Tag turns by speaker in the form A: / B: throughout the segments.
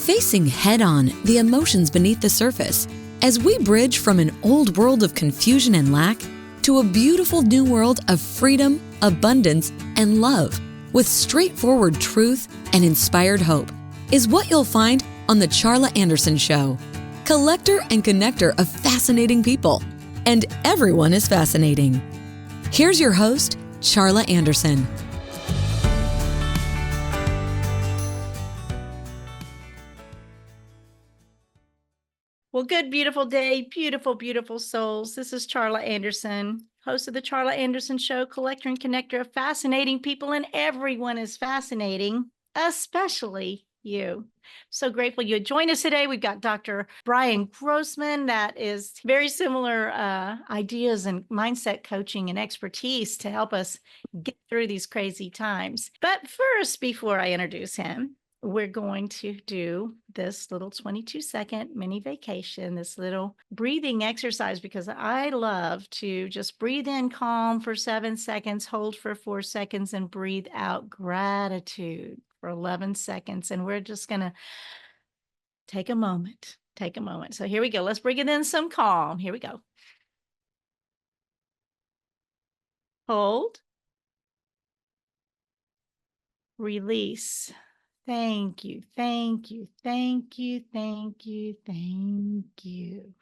A: facing head-on the emotions beneath the surface as we bridge from an old world of confusion and lack to a beautiful new world of freedom, abundance, and love with straightforward truth and inspired hope is what you'll find on the Charla Anderson Show. Collector and connector of fascinating people. And everyone is fascinating. Here's your host, Charla Anderson.
B: Well, good, beautiful day, beautiful, beautiful souls. This is Charla Anderson, host of the Charla Anderson Show, collector and connector of fascinating people, and everyone is fascinating, especially you. So grateful you joined us today. We've got Dr. Brian Grossman, that is very similar ideas and mindset coaching and expertise to help us get through these crazy times. But first, before I introduce him, we're going to do this little 22-second mini vacation, this little breathing exercise, because I love to just breathe in calm for 7 seconds, hold for 4 seconds, and breathe out gratitude for 11 seconds. And we're just going to take a moment. So here we go. Let's bring it in some calm. Here we go. Hold. Release. Thank you, thank you, thank you, thank you, thank you.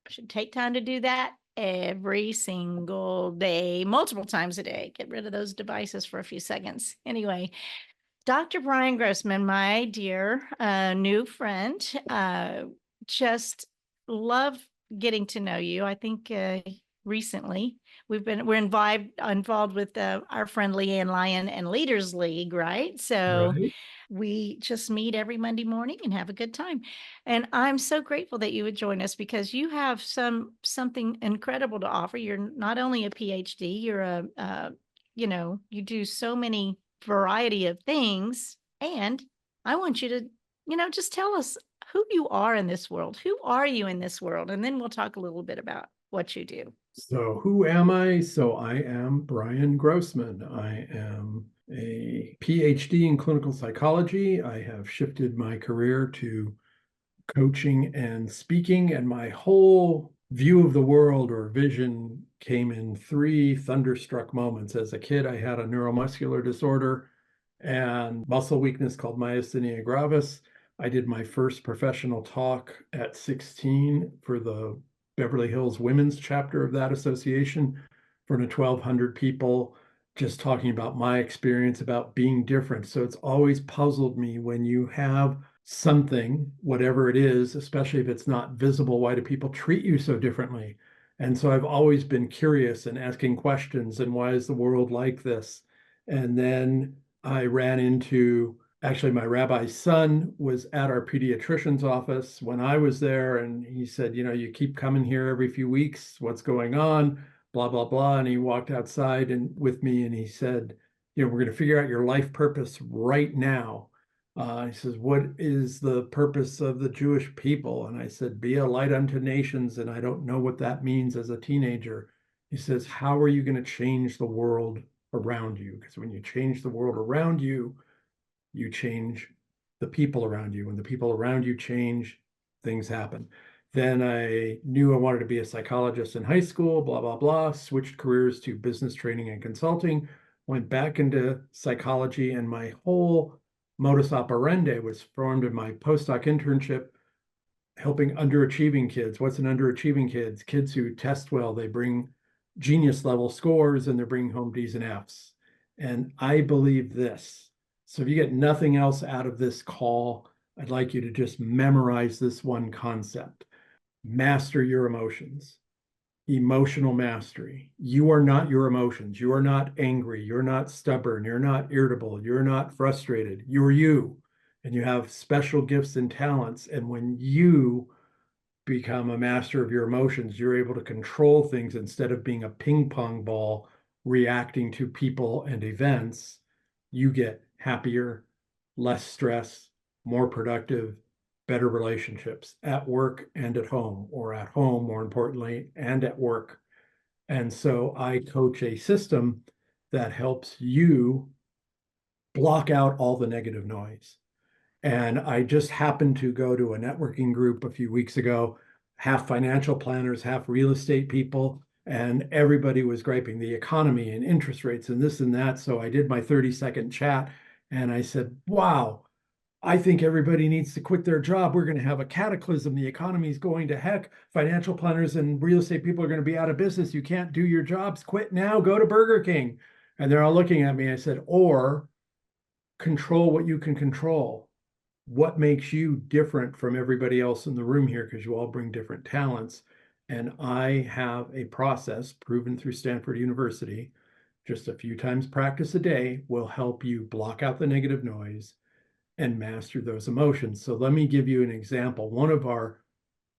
B: Should take time to do that every single day, multiple times a day. Get rid of those devices for a few seconds. Anyway, Dr. Brian Grossman, my dear new friend, just love getting to know you. I think recently we're involved with our friend Leanne Lyon and Leaders League, right? So we just meet every Monday morning and have a good time. And I'm so grateful that you would join us because you have something incredible to offer. You're not only a PhD, you're you do so many variety of things. And I want you to, just tell us who you are in this world. Who are you in this world? And then we'll talk a little bit about what you do.
C: So who am I? So I am Brian Grossman. I am a PhD in clinical psychology. I have shifted my career to coaching and speaking, and my whole view of the world or vision came in 3 thunderstruck moments. As a kid, I had a neuromuscular disorder and muscle weakness called myasthenia gravis. I did my first professional talk at 16 for the Beverly Hills Women's chapter of that association for 1,200 people, just talking about my experience about being different. So it's always puzzled me when you have something, whatever it is, especially if it's not visible, why do people treat you so differently? And so I've always been curious and asking questions, and why is the world like this? And then I ran into, actually, my rabbi's son was at our pediatrician's office when I was there, and he said, you keep coming here every few weeks, what's going on, blah, blah, blah. And he walked outside and with me and he said, we're going to figure out your life purpose right now. He says, what is the purpose of the Jewish people? And I said, be a light unto nations. And I don't know what that means as a teenager. He says, how are you going to change the world around you? Because when you change the world around you, you change the people around you. When the people around you change, things happen. Then I knew I wanted to be a psychologist in high school, blah, blah, blah, switched careers to business training and consulting, went back into psychology, and my whole modus operandi was formed in my postdoc internship, helping underachieving kids. What's an underachieving kids? Kids who test well, they bring genius level scores and they're bringing home D's and F's. And I believe this. So if you get nothing else out of this call, I'd like you to just memorize this one concept. Master your emotions. Emotional mastery. You are not your emotions. You are not angry. You're not stubborn. You're not irritable. You're not frustrated. You're you. And you have special gifts and talents. And when you become a master of your emotions, you're able to control things instead of being a ping pong ball reacting to people and events. You get happier, less stress, more productive, better relationships at work and at home, or at home, more importantly, and at work. And so I coach a system that helps you block out all the negative noise. And I just happened to go to a networking group a few weeks ago, half financial planners, half real estate people, and everybody was griping the economy and interest rates and this and that. So I did my 30-second chat and I said, wow, I think everybody needs to quit their job. We're going to have a cataclysm. The economy is going to heck. Financial planners and real estate people are going to be out of business. You can't do your jobs. Quit now. Go to Burger King. And they're all looking at me. I said, or control what you can control. What makes you different from everybody else in the room here? Because you all bring different talents. And I have a process proven through Stanford University. Just a few times practice a day will help you block out the negative noise and master those emotions. So let me give you an example. One of our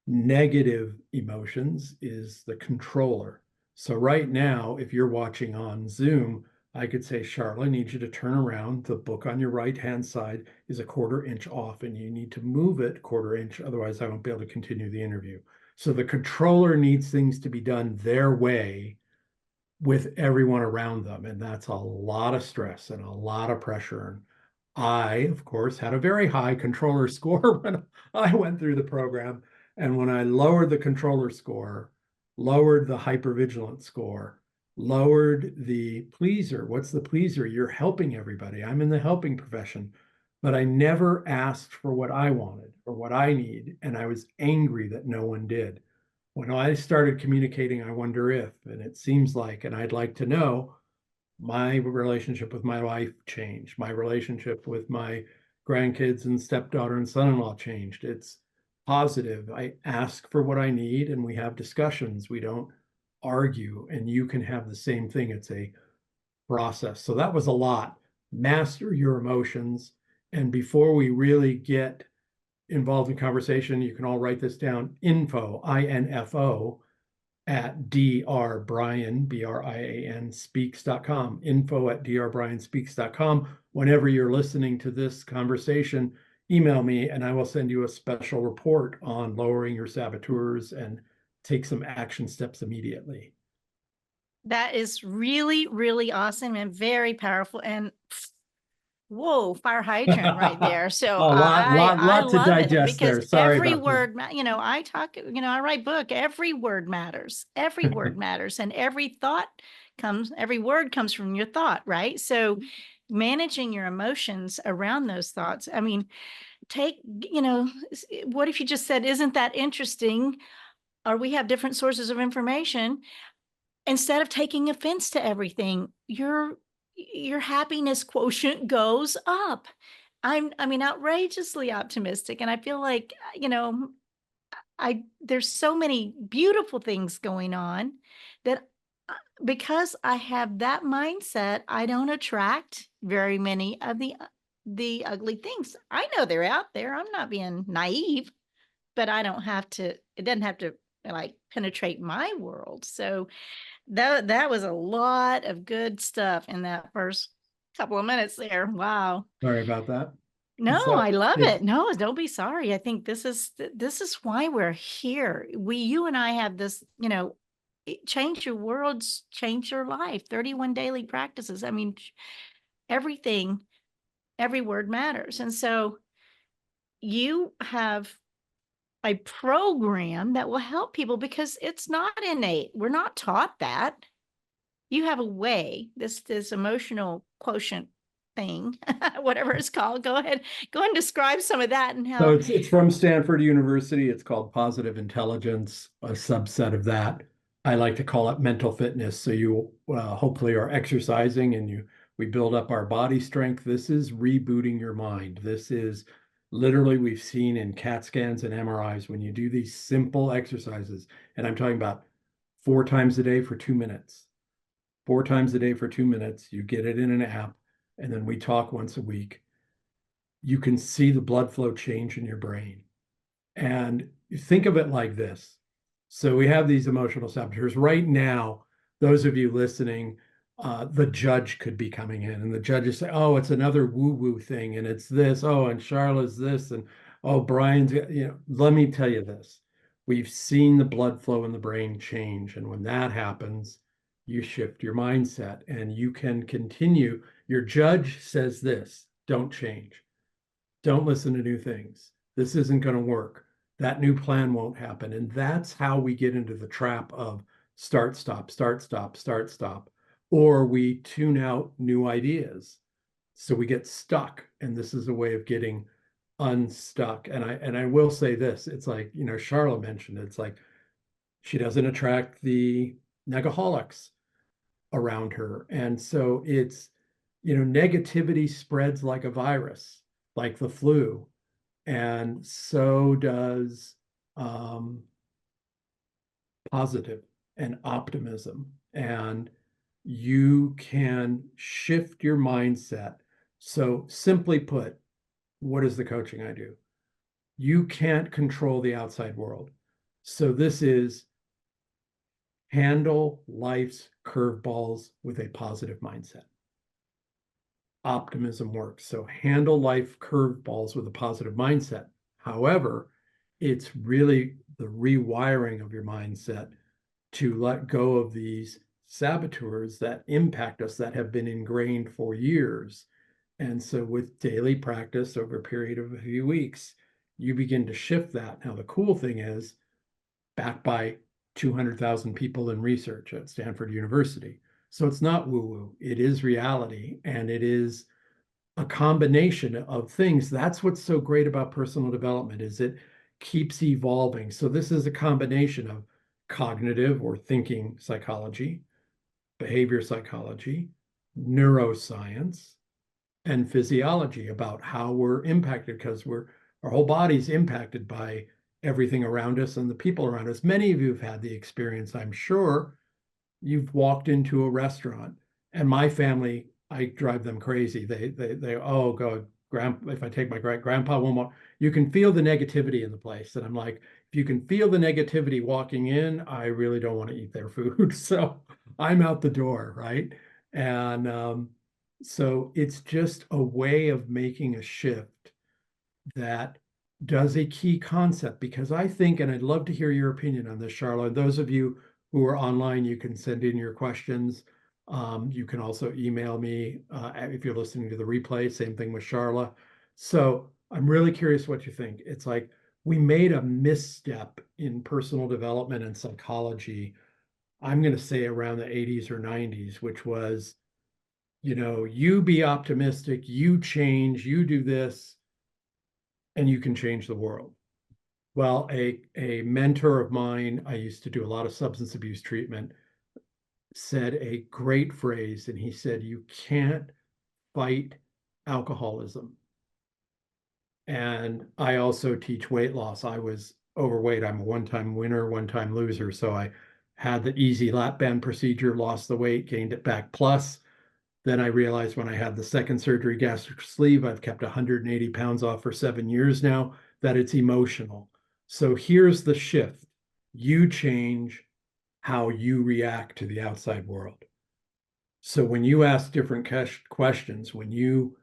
C: negative emotions is the controller. So right now, if you're watching on Zoom, I could say, Charla, I need you to turn around. The book on your right-hand side is a 1/4 inch off and you need to move it 1/4 inch. Otherwise, I won't be able to continue the interview. So the controller needs things to be done their way with everyone around them. And that's a lot of stress and a lot of pressure. And I, of course, had a very high controller score when I went through the program. And when I lowered the controller score, lowered the hypervigilance score, lowered the pleaser. What's the pleaser? You're helping everybody. I'm in the helping profession, but I never asked for what I wanted or what I need. And I was angry that no one did. When I started communicating, I wonder if, and it seems like, and I'd like to know, my relationship with my wife changed. My relationship with my grandkids and stepdaughter and son-in-law changed. It's positive. I ask for what I need and we have discussions. We don't argue, and you can have the same thing. It's a process. So that was a lot. Master your emotions. And before we really get involved in conversation, you can all write this down: info, INFO, at drbrian, BRIAN, speaks.com, info at drbrianspeaks.com. Whenever you're listening to this conversation, email me and I will send you a special report on lowering your saboteurs and take some action steps immediately.
B: That is really, really awesome and very powerful. And whoa, fire hydrant right there. So
C: A lot to
B: love it
C: digest there.
B: because
C: Sorry
B: every
C: about that.
B: word, I talk, I write book. Every word matters. Every word matters, and every word comes from your thought, right? So managing your emotions around those thoughts. I mean, what if you just said, isn't that interesting? Or we have different sources of information. Instead of taking offense to everything, your happiness quotient goes up. Outrageously optimistic. And I feel like, there's so many beautiful things going on that because I have that mindset, I don't attract very many of the ugly things. I know they're out there. I'm not being naive, but it doesn't have to like penetrate my world. So that was a lot of good stuff in that first couple of minutes there. Wow.
C: Sorry about that.
B: No,
C: So
B: I love it. No, don't be sorry. I think this is why we're here. You and I have this, change your worlds, change your life, 31 daily practices. I mean, everything, every word matters. And so you have a program that will help people because it's not innate. We're not taught that. You have a way, this emotional quotient thing, whatever it's called. Go ahead and describe some of that and how.
C: So it's from Stanford University. It's called Positive Intelligence, a subset of that. I like to call it mental fitness. So you hopefully are exercising and we build up our body strength. This is rebooting your mind. This is literally, we've seen in CAT scans and MRIs, when you do these simple exercises, and I'm talking about 4 times a day for 2 minutes, 4 times a day for 2 minutes, you get it in an app, and then we talk once a week. You can see the blood flow change in your brain. And think of it like this. So we have these emotional saboteurs. Right now, those of you listening, the judge could be coming in and the judge is saying, oh, it's another woo-woo thing. And it's this, oh, and Charla's this, and oh, Brian's, let me tell you this. We've seen the blood flow in the brain change. And when that happens, you shift your mindset and you can continue. Your judge says this, don't change. Don't listen to new things. This isn't going to work. That new plan won't happen. And that's how we get into the trap of start, stop, start, stop, start, stop, or we tune out new ideas. So we get stuck. And this is a way of getting unstuck. And I will say this, it's like, Charla mentioned, it's like she doesn't attract the negaholics around her. And so it's, negativity spreads like a virus, like the flu. And so does positive and optimism. And you can shift your mindset. So simply put, what is the coaching I do? You can't control the outside world. So this is handle life's curveballs with a positive mindset. Optimism works. So handle life curveballs with a positive mindset. However, it's really the rewiring of your mindset to let go of these saboteurs that impact us, that have been ingrained for years. And so with daily practice over a period of a few weeks, you begin to shift that. Now, the cool thing is, backed by 200,000 people in research at Stanford University. So it's not woo-woo, it is reality, and it is a combination of things. That's what's so great about personal development, is it keeps evolving. So this is a combination of cognitive or thinking psychology, behavior psychology, neuroscience, and physiology about how we're impacted, because our whole body's impacted by everything around us and the people around us. Many of you have had the experience, I'm sure. You've walked into a restaurant, and my family, I drive them crazy. They oh God, grandpa, if I take my grandpa won't walk. You can feel the negativity in the place. And I'm like, if you can feel the negativity walking in, I really don't want to eat their food. So I'm out the door, right? And so it's just a way of making a shift that does a key concept, because I think, and I'd love to hear your opinion on this, Charla. And those of you who are online, you can send in your questions. You can also email me if you're listening to the replay. Same thing with Charla. So I'm really curious what you think. It's like we made a misstep in personal development and psychology, I'm going to say around the 80s or 90s, which was, you be optimistic, you change, you do this, and you can change the world. Well, a mentor of mine, I used to do a lot of substance abuse treatment, said a great phrase, and he said, you can't fight alcoholism. And I also teach weight loss. I was overweight. I'm a one-time winner, one-time loser. So I had the easy lap band procedure, lost the weight, gained it back. Plus, then I realized when I had the second surgery, gastric sleeve, I've kept 180 pounds off for 7 years now, that it's emotional. So here's the shift. You change how you react to the outside world. So when you ask different questions, when you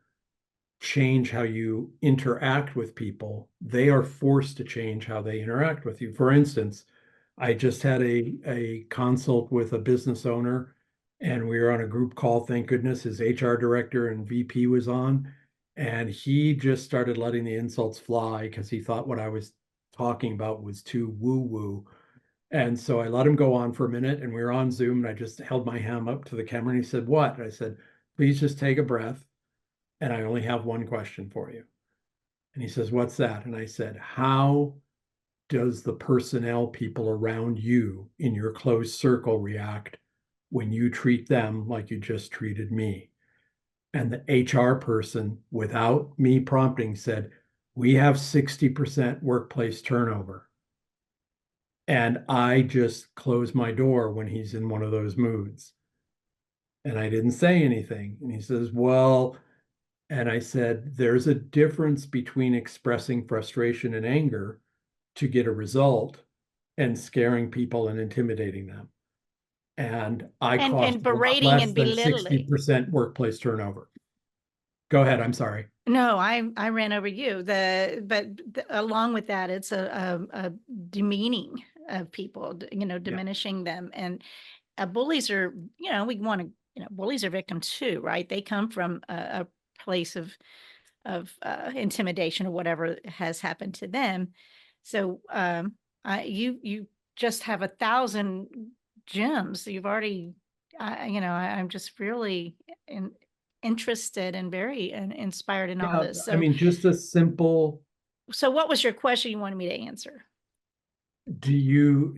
C: change how you interact with people, they are forced to change how they interact with you. For instance, I just had a consult with a business owner, and we were on a group call. Thank goodness his HR director and VP was on, and he just started letting the insults fly because he thought what I was talking about was too woo-woo. And so I let him go on for a minute, and we were on Zoom, and I just held my hand up to the camera, and he said, "What?" And I said, "Please just take a breath, and I only have one question for you." And he says, "What's that?" And I said, "How does the personnel people around you in your closed circle react when you treat them like you just treated me?" And the HR person, without me prompting, said, "We have 60% workplace turnover." And I just close my door when he's in one of those moods. And I didn't say anything. And he says, "Well," and I said, "There's a difference between expressing frustration and anger to get a result and scaring people and intimidating them. And I caused
B: And berating
C: less
B: and
C: than
B: belittling.
C: 60% workplace turnover." Go ahead. I'm sorry.
B: No, I ran over you. Along with that, it's a demeaning of people, diminishing them. And bullies are, we want to, bullies are victims too, right? They come from a place of intimidation or whatever has happened to them. So you just have 1,000 gems. You've already, I'm just really interested and very inspired in all this.
C: I mean, just a simple.
B: So what was your question you wanted me to answer?
C: Do you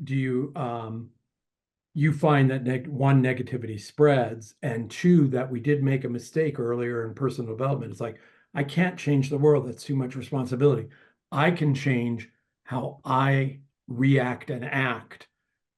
C: you find that one, negativity spreads, and two, that we did make a mistake earlier in personal development? It's like, I can't change the world. That's too much responsibility. I can change how I react and act.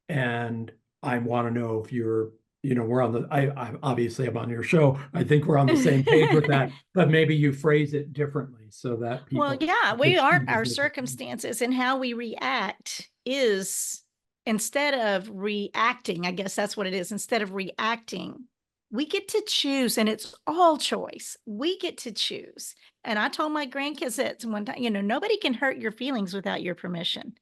C: And I want to know if you're, we're on the, I obviously I'm on your show. I think we're on the same page with that, but maybe you phrase it differently so that people.
B: Well, yeah, we aren't our circumstances, and how we react is, instead of reacting, I guess that's what it is. Instead of reacting, we get to choose, and it's all choice. We get to choose. And I told my grandkids that one time, nobody can hurt your feelings without your permission.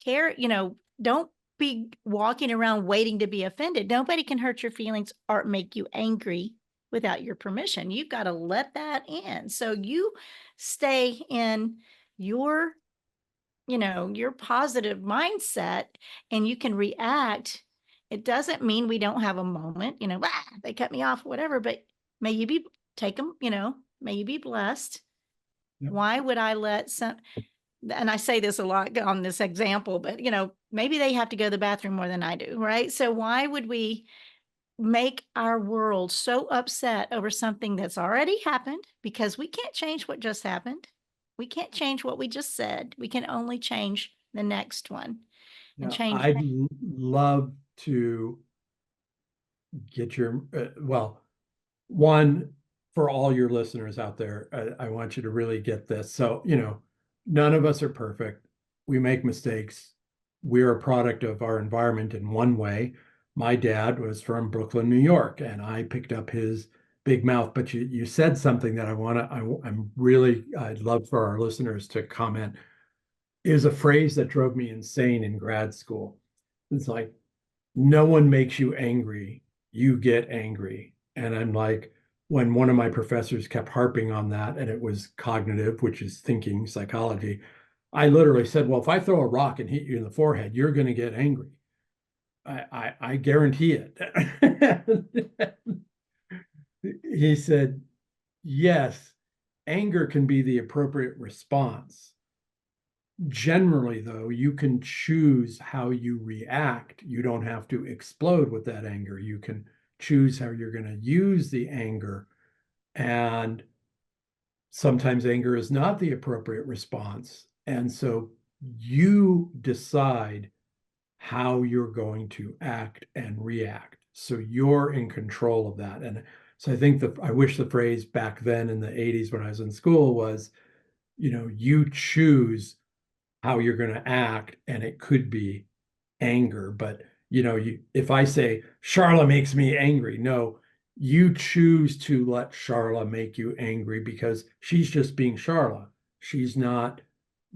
B: Don't be walking around waiting to be offended. Nobody can hurt your feelings or make you angry without your permission. You've got to let that in. So you stay in your positive mindset, and you can react. It doesn't mean we don't have a moment, they cut me off, whatever, but may you be may you be blessed. Yep. Why would I let and I say this a lot on this example, but maybe they have to go to the bathroom more than I do, right? So why would we make our world so upset over something that's already happened? Because we can't change what just happened. We can't change what we just said. We can only change the next one. And change.
C: I'd love to get your, one, for all your listeners out there, I want you to really get this. So, none of us are perfect. We make mistakes. We're a product of our environment in one way. My dad was from Brooklyn, New York, and I picked up his big mouth. But you said something that I'd love for our listeners to comment, is a phrase that drove me insane in grad school. It's like, no one makes you angry, you get angry. And I'm like, when one of my professors kept harping on that, and it was cognitive, which is thinking psychology, I literally said, well, if I throw a rock and hit you in the forehead, you're going to get angry. I guarantee it. He said, yes, anger can be the appropriate response. Generally, though, you can choose how you react. You don't have to explode with that anger. You can choose how you're going to use the anger. And sometimes anger is not the appropriate response. And so you decide how you're going to act and react. So you're in control of that. And so I think I wish the phrase back then in the 80s when I was in school was, you choose how you're going to act, and it could be anger. But if I say Charla makes me angry, no, you choose to let Charla make you angry because she's just being Charla. She's not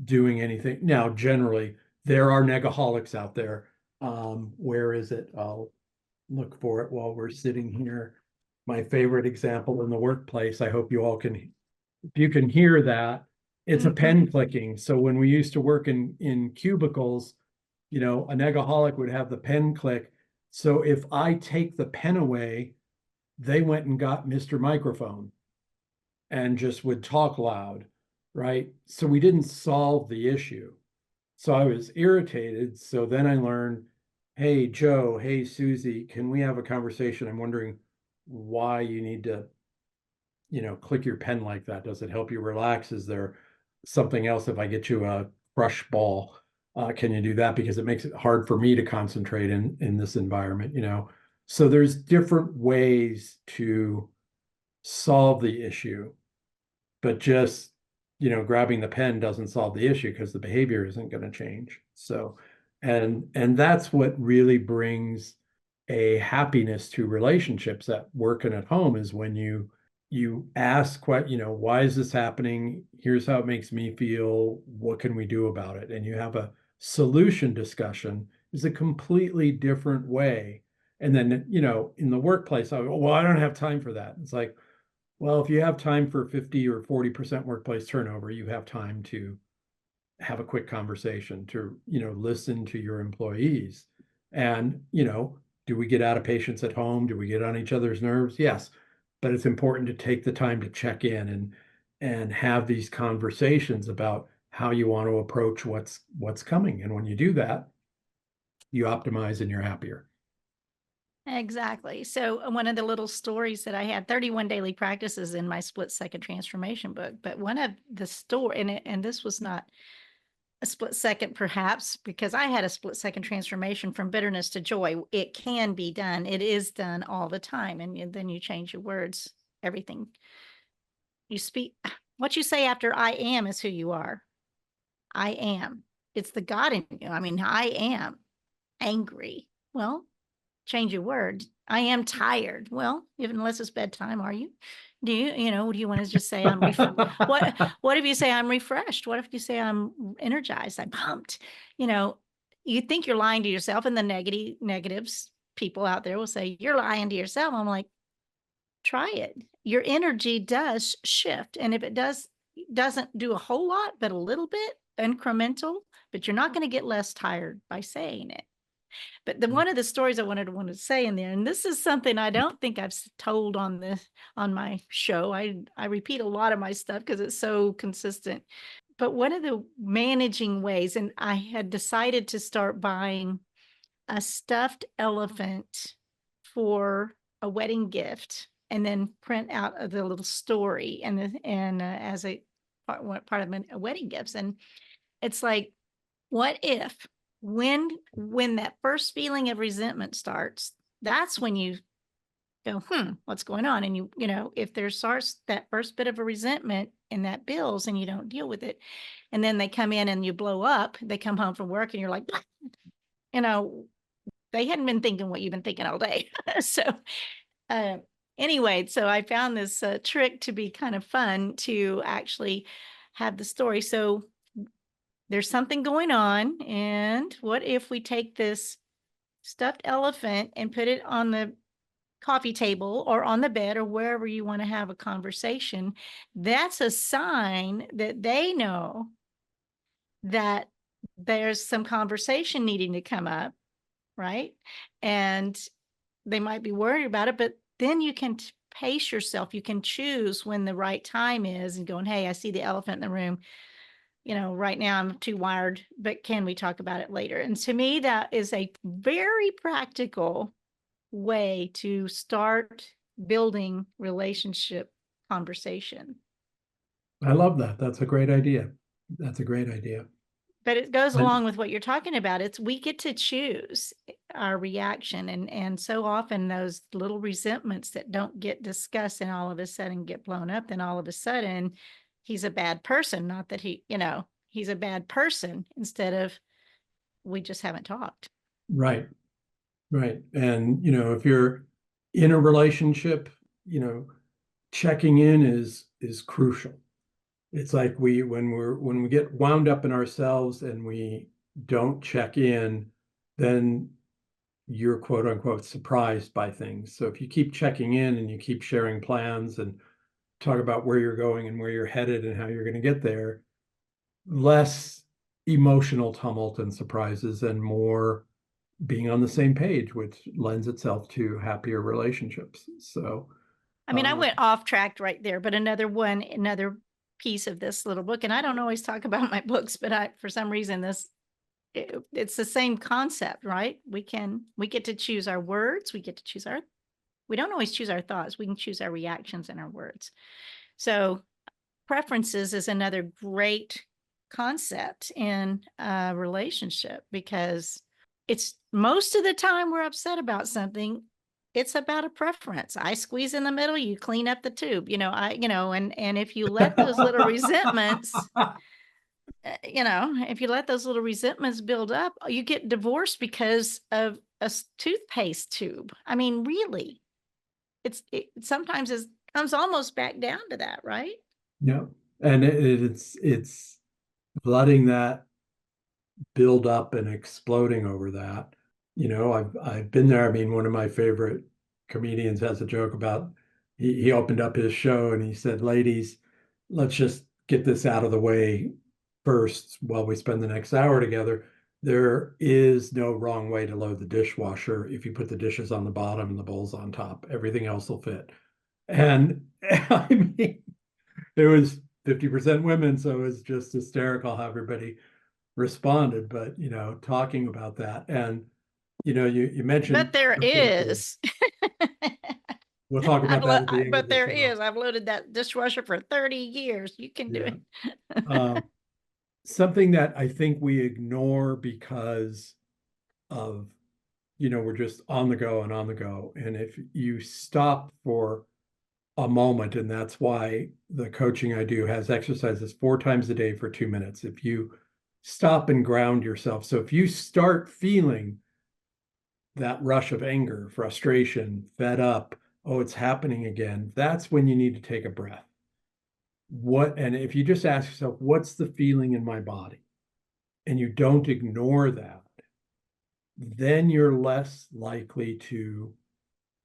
C: doing anything. Now, generally, there are negaholics out there. Where is it? I'll look for it while we're sitting here. My favorite example in the workplace. I hope you all can, if you can hear that, it's a pen clicking. So when we used to work in cubicles, a negaholic would have the pen click. So if I take the pen away, they went and got Mr. Microphone and just would talk loud, right? So we didn't solve the issue. So I was irritated. So then I learned, hey, Joe, hey, Susie, can we have a conversation? I'm wondering why you need to, click your pen like that. Does it help you relax? Is there something else? If I get you a crush ball, can you do that? Because it makes it hard for me to concentrate in this environment, So there's different ways to solve the issue, but just, grabbing the pen doesn't solve the issue because the behavior isn't going to change. So, and that's what really brings a happiness to relationships at work and at home, is when you ask what, why is this happening? Here's how it makes me feel. What can we do about it? And you have a solution discussion. Is a completely different way. And then, in the workplace, I don't have time for that. It's like, Well, if you have time for 50 or 40% workplace turnover, you have time to have a quick conversation, to, listen to your employees. And, do we get out of patients at home? Do we get on each other's nerves? Yes. But it's important to take the time to check in and have these conversations about how you want to approach what's coming. And when you do that, you optimize and you're happier.
B: Exactly. So one of the little stories that I had, 31 daily practices in my split second transformation book, but one of the and this was not a split second perhaps, because I had a split second transformation from bitterness to joy. It can be done. It is done all the time. And then you change your words, everything. You speak, what you say after I am is who you are. I am. It's the God in you. I mean, I am angry. Well, change your word. I am tired. Well, unless it's bedtime, are you? Do you want to just say I'm what if you say I'm refreshed? What if you say I'm energized? I'm pumped? You think you're lying to yourself, and the negatives people out there will say you're lying to yourself. I'm like, try it. Your energy does shift. And if it doesn't do a whole lot, but a little bit incremental, but you're not going to get less tired by saying it. But one of the stories I wanted to say in there, and this is something I don't think I've told on my show. I repeat a lot of my stuff because it's so consistent. But one of the managing ways, and I had decided to start buying a stuffed elephant for a wedding gift, and then print out the little story and as a part of a wedding gifts. And it's like, what if when that first feeling of resentment starts, that's when you go, what's going on? And if there starts that first bit of a resentment and that builds and you don't deal with it, and then they come in and you blow up, they come home from work and you're like, they hadn't been thinking what you've been thinking all day. So anyway, so I found this trick to be kind of fun to actually have the story. So there's something going on. And what if we take this stuffed elephant and put it on the coffee table or on the bed or wherever you want to have a conversation? That's a sign that they know that there's some conversation needing to come up, right? And they might be worried about it, but then you can pace yourself. You can choose when the right time is and going, hey, I see the elephant in the room. Right now I'm too wired, but can we talk about it later? And to me, that is a very practical way to start building relationship conversation.
C: I love that. That's a great idea. That's a great idea.
B: But it goes along with what you're talking about. We get to choose our reaction. And so often those little resentments that don't get discussed and all of a sudden get blown up, then all of a sudden he's a bad person. Not that he's a bad person, instead of we just haven't talked.
C: Right. Right. And, if you're in a relationship, checking in is crucial. It's like when we get wound up in ourselves and we don't check in, then you're quote unquote surprised by things. So if you keep checking in and you keep sharing plans and talk about where you're going and where you're headed and how you're going to get there, less emotional tumult and surprises and more being on the same page, which lends itself to happier relationships. So,
B: I mean, I went off track right there, but another piece of this little book, and I don't always talk about my books, but for some reason it's the same concept, right? We get to choose our words. We don't always choose our thoughts. We can choose our reactions and our words. So preferences is another great concept in a relationship, because it's most of the time we're upset about something. It's about a preference. I squeeze in the middle, you clean up the tube, and if you let those little resentments, if you let those little resentments build up, you get divorced because of a toothpaste tube. I mean, really, it sometimes comes almost back down to that, right?
C: Yeah. And it's letting that build up and exploding over that. I've been there. I mean, one of my favorite comedians has a joke about, he opened up his show and he said, ladies, let's just get this out of the way first while we spend the next hour together. There is no wrong way to load the dishwasher if you put the dishes on the bottom and the bowls on top. Everything else will fit. And I mean, it was 50% women, so it was just hysterical how everybody responded. But, talking about that, and, you mentioned.
B: But there is.
C: We'll talk about that at the end
B: But
C: of the
B: there
C: show.
B: is. I've loaded that dishwasher for 30 years. You can do it.
C: Something that I think we ignore because of, we're just on the go and on the go. And if you stop for a moment, and that's why the coaching I do has exercises 4 times a day for 2 minutes. If you stop and ground yourself. So if you start feeling that rush of anger, frustration, fed up, oh, it's happening again, that's when you need to take a breath. And if you just ask yourself, what's the feeling in my body? And you don't ignore that, then you're less likely to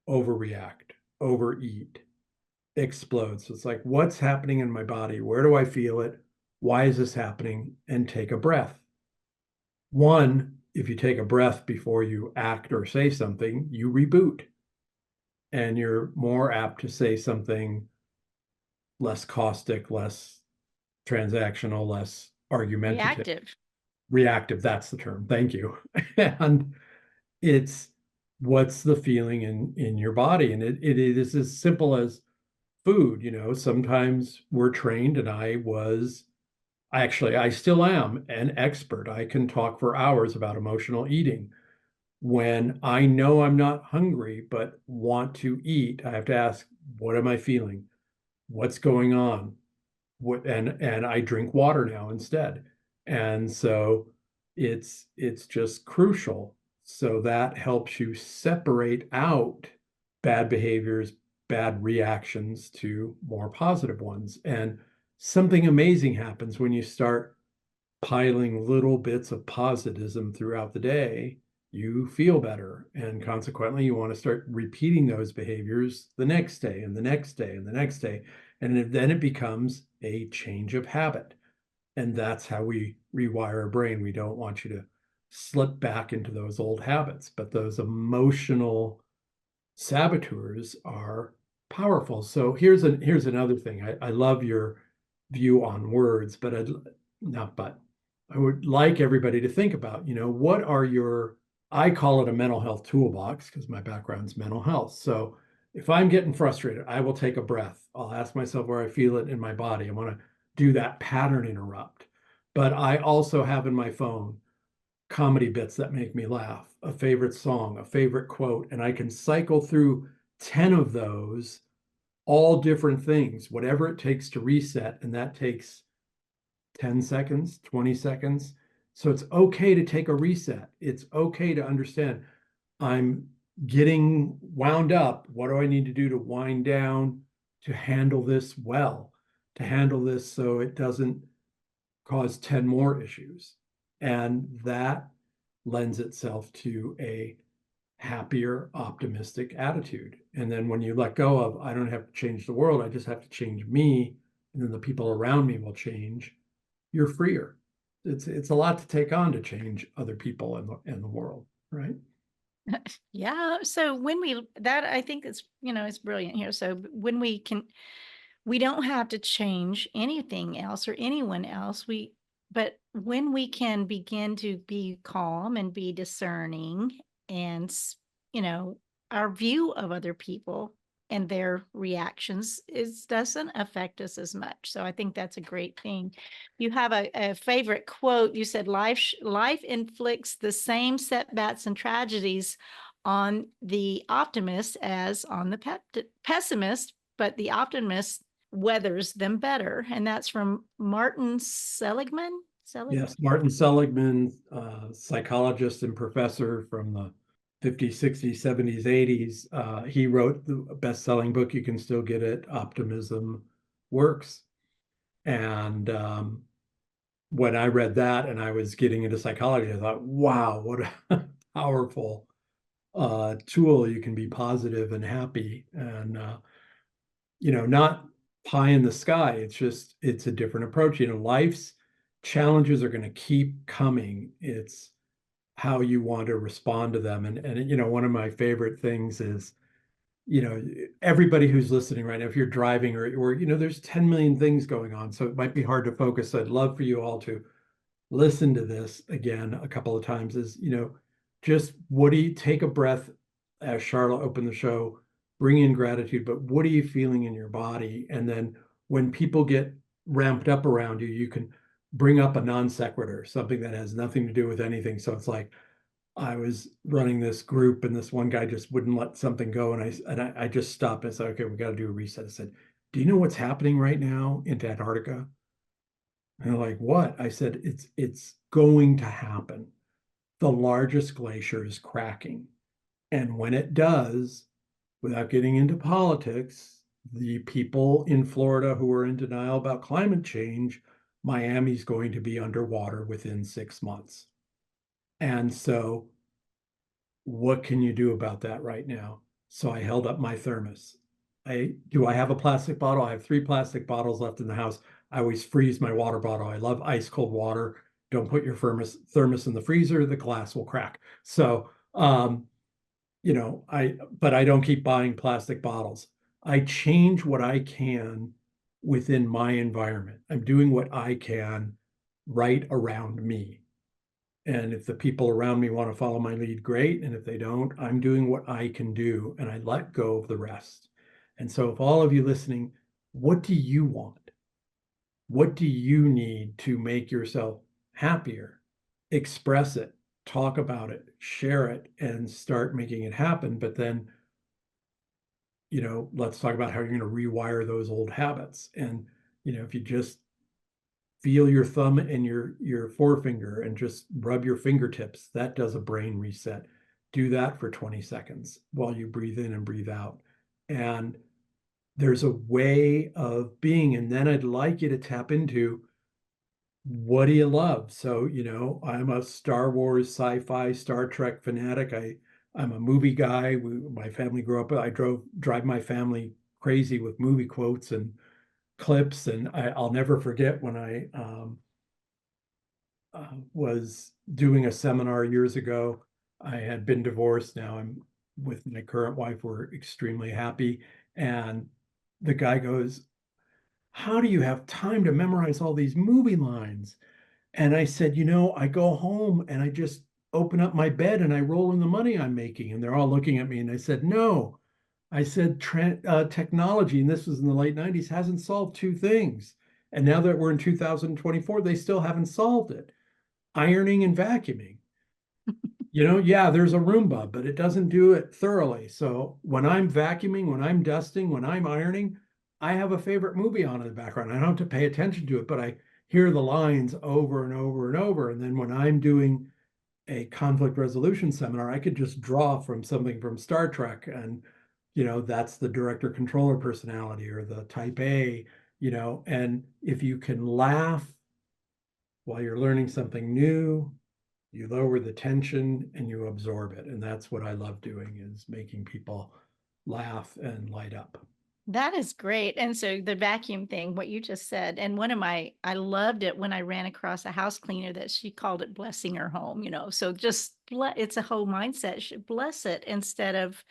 C: overreact, overeat, explode. So it's like, what's happening in my body? Where do I feel it? Why is this happening? And take a breath. One, if you take a breath before you act or say something, you reboot. And you're more apt to say something less caustic, less transactional, less argumentative. Reactive, that's the term. Thank you. And it's what's the feeling in your body. And it is as simple as food. Sometimes we're trained, and I still am an expert. I can talk for hours about emotional eating. When I know I'm not hungry but want to eat, I have to ask, what am I feeling? What's going on? And I drink water now instead. And so it's just crucial. So that helps you separate out bad behaviors, bad reactions to more positive ones. And something amazing happens when you start piling little bits of positivism throughout the day. You feel better. And consequently, you want to start repeating those behaviors the next day and the next day and the next day. And then it becomes a change of habit. And that's how we rewire our brain. We don't want you to slip back into those old habits, but those emotional saboteurs are powerful. So here's another thing. I love your view on words, but I would like everybody to think about, what are I call it a mental health toolbox because my background's mental health. So if I'm getting frustrated, I will take a breath. I'll ask myself where I feel it in my body. I want to do that pattern interrupt. But I also have in my phone comedy bits that make me laugh, a favorite song, a favorite quote, and I can cycle through 10 of those, all different things, whatever it takes to reset. And that takes 10 seconds, 20 seconds. So it's okay to take a reset. It's okay to understand I'm getting wound up. What do I need to do to wind down, to handle this well, to handle this so it doesn't cause 10 more issues? And that lends itself to a happier, optimistic attitude. And then when you let go of, I don't have to change the world, I just have to change me, and then the people around me will change, you're freer. It's a lot to take on to change other people in the world, right?
B: Yeah. So I think it's brilliant here. So when we don't have to change anything else or anyone else. But when we can begin to be calm and be discerning, and, our view of other people and their reactions doesn't affect us as much. So I think that's a great thing. You have a favorite quote. You said life inflicts the same setbacks and tragedies on the optimist as on the pessimist, but the optimist weathers them better. And that's from Martin Seligman.
C: Yes, Martin Seligman, psychologist and professor from the 50s, 60s, 70s, 80s. He wrote the best-selling book, you can still get it, Optimism Works. And when I read that and I was getting into psychology, I thought, wow, what a powerful tool. You can be positive and happy. And not pie in the sky. It's a different approach. Life's challenges are going to keep coming. It's how you want to respond to them. And one of my favorite things is, everybody who's listening right now, if you're driving or there's 10 million things going on, so it might be hard to focus. I'd love for you all to listen to this again a couple of times. Is, just what do you take a breath as Charla opened the show, bring in gratitude, but what are you feeling in your body? And then when people get ramped up around you, you can bring up a non sequitur, something that has nothing to do with anything. So it's like, I was running this group and this one guy just wouldn't let something go. And I just stopped and said, okay, we got to do a reset. I said, do you know what's happening right now in Antarctica? And they're like, what? I said, it's going to happen. The largest glacier is cracking. And when it does, without getting into politics, the people in Florida who are in denial about climate change, Miami's going to be underwater within 6 months. And so what can you do about that right now? So I held up my thermos. Do I have a plastic bottle? I have 3 plastic bottles left in the house. I always freeze my water bottle. I love ice cold water. Don't put your thermos in the freezer, the glass will crack. So, but I don't keep buying plastic bottles. I change what I can within my environment. I'm doing what I can right around me. And if the people around me want to follow my lead, great. And if they don't, I'm doing what I can do and I let go of the rest. And so if all of you listening, what do you want? What do you need to make yourself happier? Express it, talk about it, share it, and start making it happen. But then, let's talk about how you're going to rewire those old habits. And, if you just feel your thumb and your forefinger and just rub your fingertips, that does a brain reset. Do that for 20 seconds while you breathe in and breathe out. And there's a way of being. And then I'd like you to tap into, what do you love? So, I'm a Star Wars, sci-fi, Star Trek fanatic. I'm a movie guy. My family grew up, I drive my family crazy with movie quotes and clips. And I'll never forget when I was doing a seminar years ago. I had been divorced. Now I'm with my current wife. We're extremely happy. And the guy goes, how do you have time to memorize all these movie lines? And I said, I go home and I just open up my bed and I roll in the money I'm making. And they're all looking at me. And I said, no. I said, technology, and this was in the late 90s, hasn't solved 2 things. And now that we're in 2024, they still haven't solved it. Ironing and vacuuming. Yeah, there's a Roomba, but it doesn't do it thoroughly. So when I'm vacuuming, when I'm dusting, when I'm ironing, I have a favorite movie on in the background. I don't have to pay attention to it, but I hear the lines over and over and over. And then when I'm doing a conflict resolution seminar, I could just draw from something from Star Trek. And, that's the director controller personality or the type A, and if you can laugh while you're learning something new, you lower the tension and you absorb it. And that's what I love doing, is making people laugh and light up.
B: That is great. And so the vacuum thing, what you just said, and I loved it when I ran across a house cleaner that she called it blessing her home, so just it's a whole mindset. Bless it instead of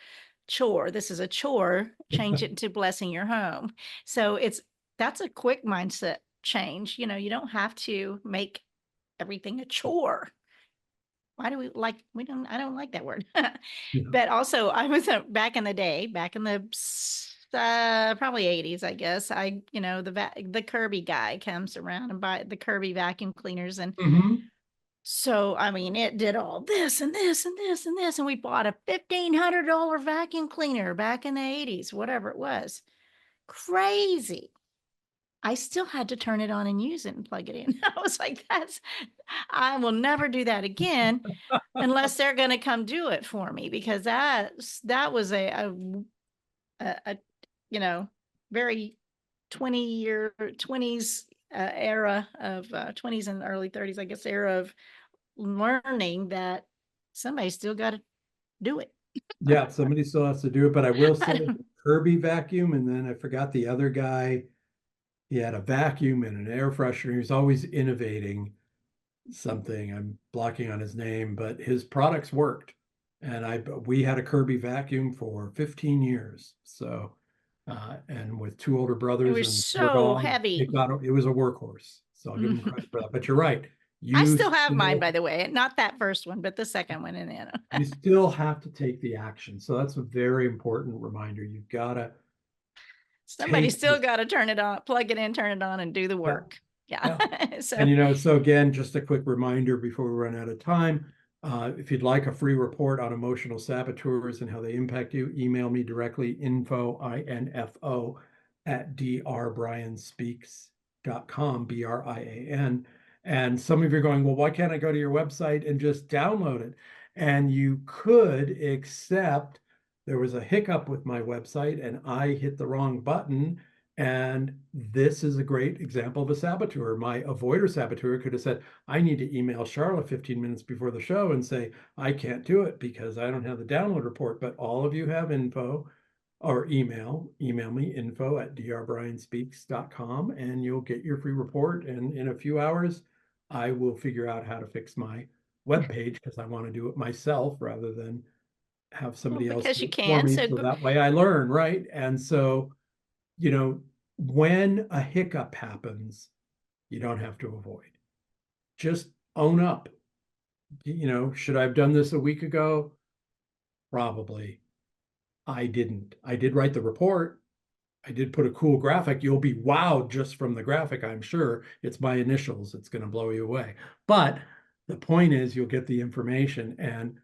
B: chore. This is a chore, change it to blessing your home. So that's a quick mindset change. You don't have to make everything a chore. Why do I don't like that word.
C: Yeah.
B: But also I was back in the day, back in the probably 80s, I guess. The Kirby guy comes around and buy the Kirby vacuum cleaners. And so, it did all this and this and this and this. And we bought a $1,500 vacuum cleaner back in the 80s, whatever it was. Crazy. I still had to turn it on and use it and plug it in. I was like, I will never do that again unless they're going to come do it for me, because that was a very 20s era of 20s and early 30s, I guess, era of learning that somebody still got to do it.
C: Yeah, somebody still has to do it. But I will say, Kirby vacuum, and then I forgot the other guy. He had a vacuum and an air freshener. He was always innovating something. I'm blocking on his name, but his products worked. And we had a Kirby vacuum for 15 years. So, and with two older
B: It
C: brothers
B: was
C: and four
B: so
C: dogs,
B: heavy.
C: it was a workhorse. So I'll give him credit for that. But you're right.
B: I still have mine, by the way. Not that first one, but the second one in it.
C: You still have to take the action. So that's a very important reminder. You've got to
B: Somebody still got to turn it on, plug it in, turn it on, and do the work. Yeah. So,
C: and so again, just a quick reminder before we run out of time, if you'd like a free report on emotional saboteurs and how they impact you, email me directly, info at drbrianspeaks.com, BRIAN. And some of you are going, well, why can't I go to your website and just download it? And you could, except there was a hiccup with my website and I hit the wrong button. And this is a great example of a saboteur. My avoider saboteur could have said, I need to email Charla 15 minutes before the show and say, I can't do it because I don't have the download report. But all of you have info or email me, info at drbrianspeaks.com, and you'll get your free report. And in a few hours, I will figure out how to fix my webpage because I want to do it myself rather than have somebody else
B: because
C: do
B: you
C: it for
B: can.
C: me.
B: So
C: So that way I learn, right? And so, when a hiccup happens, you don't have to avoid. Just own up. Should I have done this a week ago? Probably. I didn't. I did write the report. I did put a cool graphic. You'll be wowed just from the graphic, I'm sure. It's my initials. It's going to blow you away. But the point is, you'll get the information. And,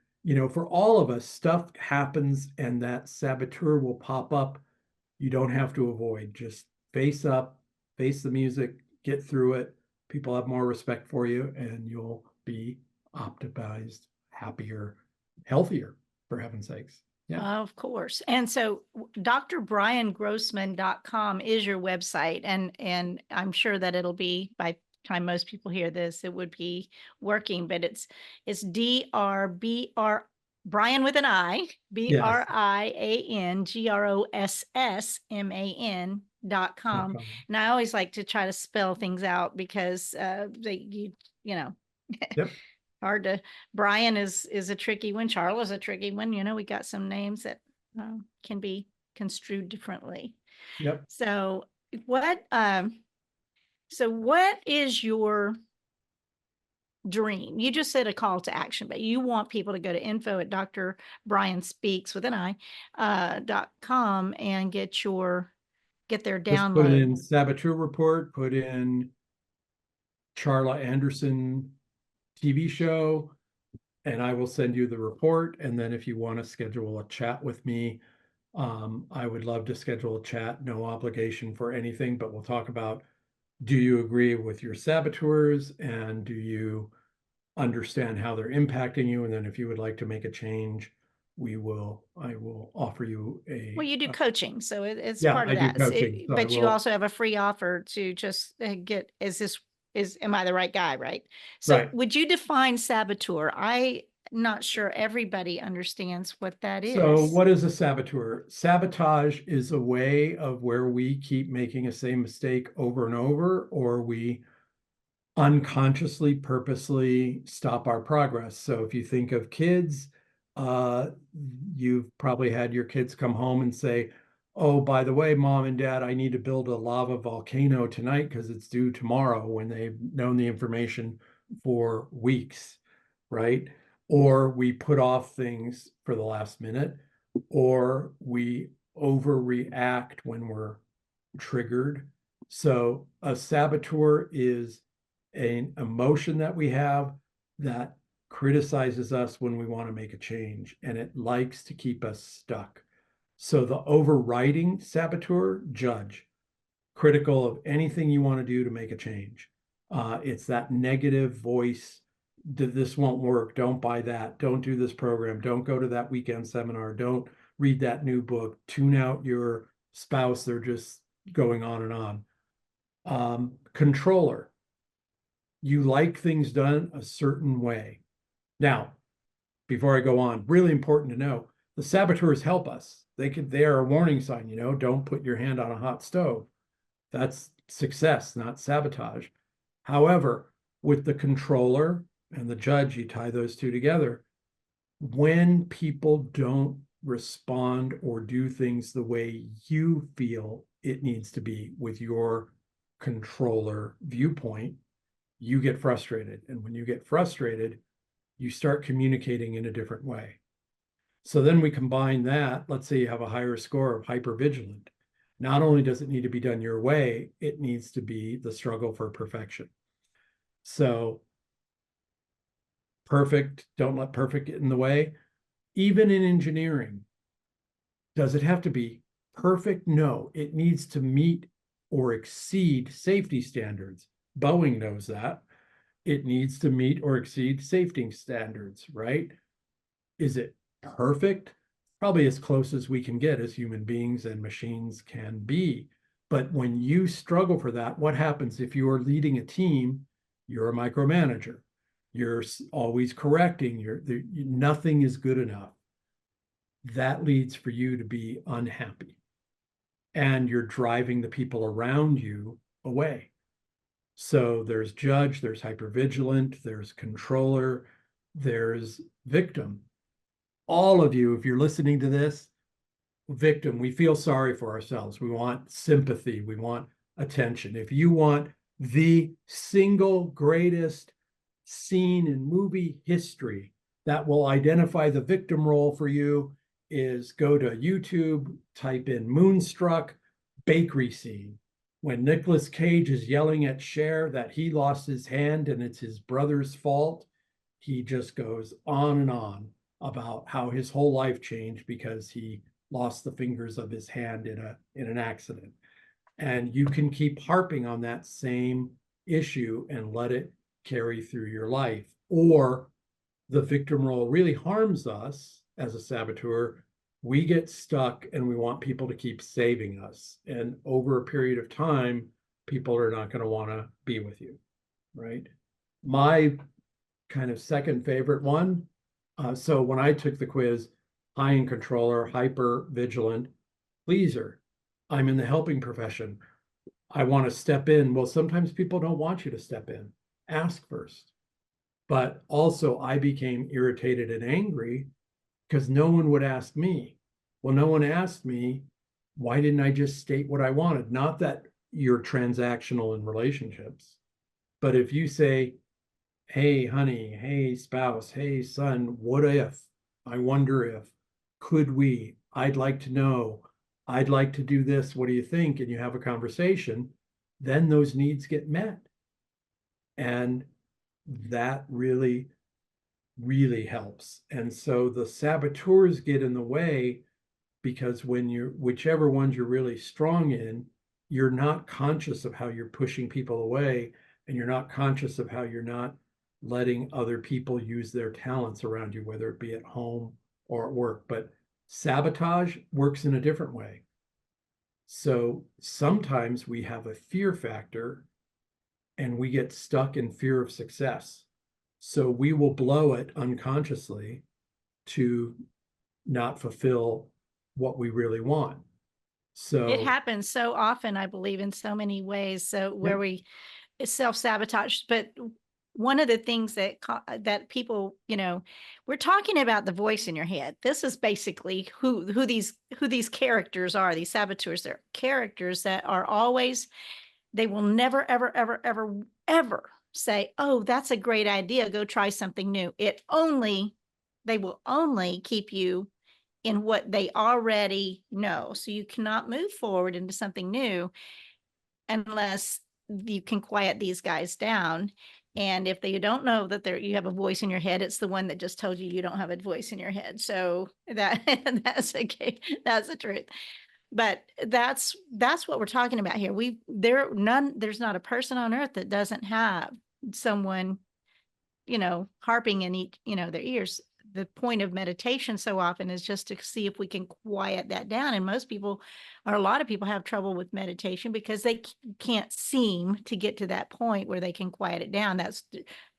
C: for all of us, stuff happens and that saboteur will pop up. You don't have to avoid. Just face up, face the music, get through it. People have more respect for you, and you'll be optimized, happier, healthier, for heaven's sakes. Yeah.
B: Of course. And so drbriangrossman.com is your website. And I'm sure that it'll be, by the time most people hear this, it would be working, but it's DRBR Brian with an I, BRIANGROSSMAN.com. And I always like to try to spell things out because
C: Yep.
B: hard to. Brian is a tricky one. Charla's a tricky one. We got some names that can be construed differently.
C: Yep.
B: So what is your dream? You just said a call to action, but you want people to go to info at drbrianspeaks with an I.com and get their download.
C: Just put in saboteur report, put in Charla Anderson TV show, and I will send you the report. And then if you want to schedule a chat with me, I would love to schedule a chat, no obligation for anything, but we'll talk about, do you agree with your saboteurs and do you understand how they're impacting you? And then if you would like to make a change, I will offer you
B: well, you do coaching, so it's
C: yeah,
B: part of
C: I
B: that.
C: do coaching, so
B: but you also have a free offer to just get, am I the right guy? Right. So
C: right.
B: Would you define saboteur? I'm not sure everybody understands what that is.
C: So what is a saboteur? Sabotage is a way of where we keep making a same mistake over and over, or we unconsciously, purposely stop our progress. So if you think of kids, you've probably had your kids come home and say, oh, by the way, mom and dad, I need to build a lava volcano tonight because it's due tomorrow, when they've known the information for weeks, right? Or we put off things for the last minute, or we overreact when we're triggered. So a saboteur is an emotion that we have that criticizes us when we want to make a change, and it likes to keep us stuck. So the overriding saboteur, judge, critical of anything you want to do to make a change. It's that negative voice. This won't work. Don't buy that. Don't do this program. Don't go to that weekend seminar. Don't read that new book. Tune out your spouse. They're just going on and on. Controller. You like things done a certain way. Now, before I go on, really important to know, The saboteurs help us. They are a warning sign, don't put your hand on a hot stove. That's success, not sabotage. However, with the controller and the judge, you tie those two together. When people don't respond or do things the way you feel it needs to be with your controller viewpoint, you get frustrated. And when you get frustrated, you start communicating in a different way. So then we combine that. Let's say you have a higher score of hypervigilant. Not only does it need to be done your way, it needs to be the struggle for perfection. So perfect, don't let perfect get in the way. Even in engineering, does it have to be perfect? No, it needs to meet or exceed safety standards. Boeing knows that. It needs to meet or exceed safety standards, right? Is it perfect? Probably as close as we can get as human beings and machines can be. But when you struggle for that, what happens if you are leading a team? You're a micromanager. You're always correcting. Nothing is good enough. That leads for you to be unhappy. And you're driving the people around you away. So there's judge, there's hypervigilant, there's controller, there's victim. All of you, if you're listening to this, victim, we feel sorry for ourselves. We want sympathy. We want attention. If you want the single greatest scene in movie history that will identify the victim role for you, is go to YouTube, type in Moonstruck bakery scene. When Nicolas Cage is yelling at Cher that he lost his hand and it's his brother's fault, he just goes on and on about how his whole life changed because he lost the fingers of his hand in an accident. And you can keep harping on that same issue and let it carry through your life. Or the victim role really harms us as a saboteur. We get stuck and we want people to keep saving us. And over a period of time, people are not going to want to be with you, right? My kind of second favorite one. So when I took the quiz, high in controller, hyper vigilant, pleaser. I'm in the helping profession. I want to step in. Well, sometimes people don't want you to step in. Ask first. But also I became irritated and angry because no one would ask me. Well, no one asked me. Why didn't I just state what I wanted? Not that you're transactional in relationships, but if you say, hey, honey, hey, spouse, hey, son, what if? I wonder if, could we? I'd like to know. I'd like to do this. What do you think? And you have a conversation, then those needs get met. And that really, really helps. And so the saboteurs get in the way because when you're, whichever ones you're really strong in, you're not conscious of how you're pushing people away, and you're not conscious of how you're not letting other people use their talents around you, whether it be at home or at work. But sabotage works in a different way. So sometimes we have a fear factor and we get stuck in fear of success. So we will blow it unconsciously to not fulfill what we really want. So
B: it happens so often, I believe, in so many ways. So where we self-sabotage, but one of the things that people, we're talking about the voice in your head. This is basically who these characters are. These saboteurs, they're characters that are always, they will never, ever, ever, ever, ever say, oh, that's a great idea. Go try something new. They will only keep you in what they already know. So you cannot move forward into something new unless you can quiet these guys down. And if you don't know that you have a voice in your head, it's the one that just told you don't have a voice in your head. So that's the truth. But that's what we're talking about here. There's not a person on earth that doesn't have someone, harping in their ears. the point of meditation so often is just to see if we can quiet that down. And most people, or a lot of people, have trouble with meditation because they can't seem to get to that point where they can quiet it down.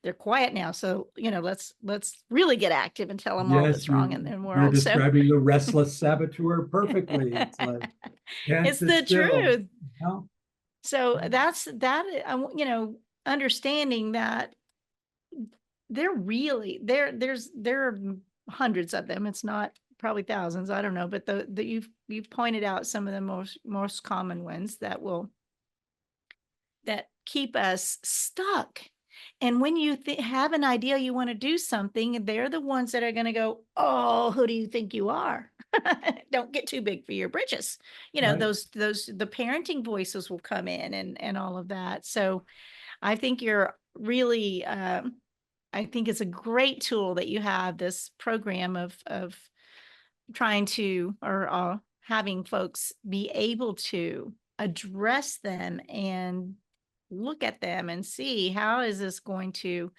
B: They're quiet now. So, let's really get active and tell them all
C: Yes,
B: that's wrong in the
C: you're
B: world. So
C: describing the restless saboteur perfectly. It's like, can't
B: it's
C: sit
B: the
C: still.
B: truth.
C: No.
B: So that's that, understanding that they're really there are hundreds of them. It's not probably thousands, I don't know, but you've pointed out some of the most common ones that keep us stuck. And when you have an idea you want to do something, they're the ones that are going to go, oh, who do you think you are? Don't get too big for your britches.
C: Right.
B: The parenting voices will come in and all of that. So I think you're really, I think it's a great tool that you have this program of trying to, or having folks be able to address them and look at them and see how is this going to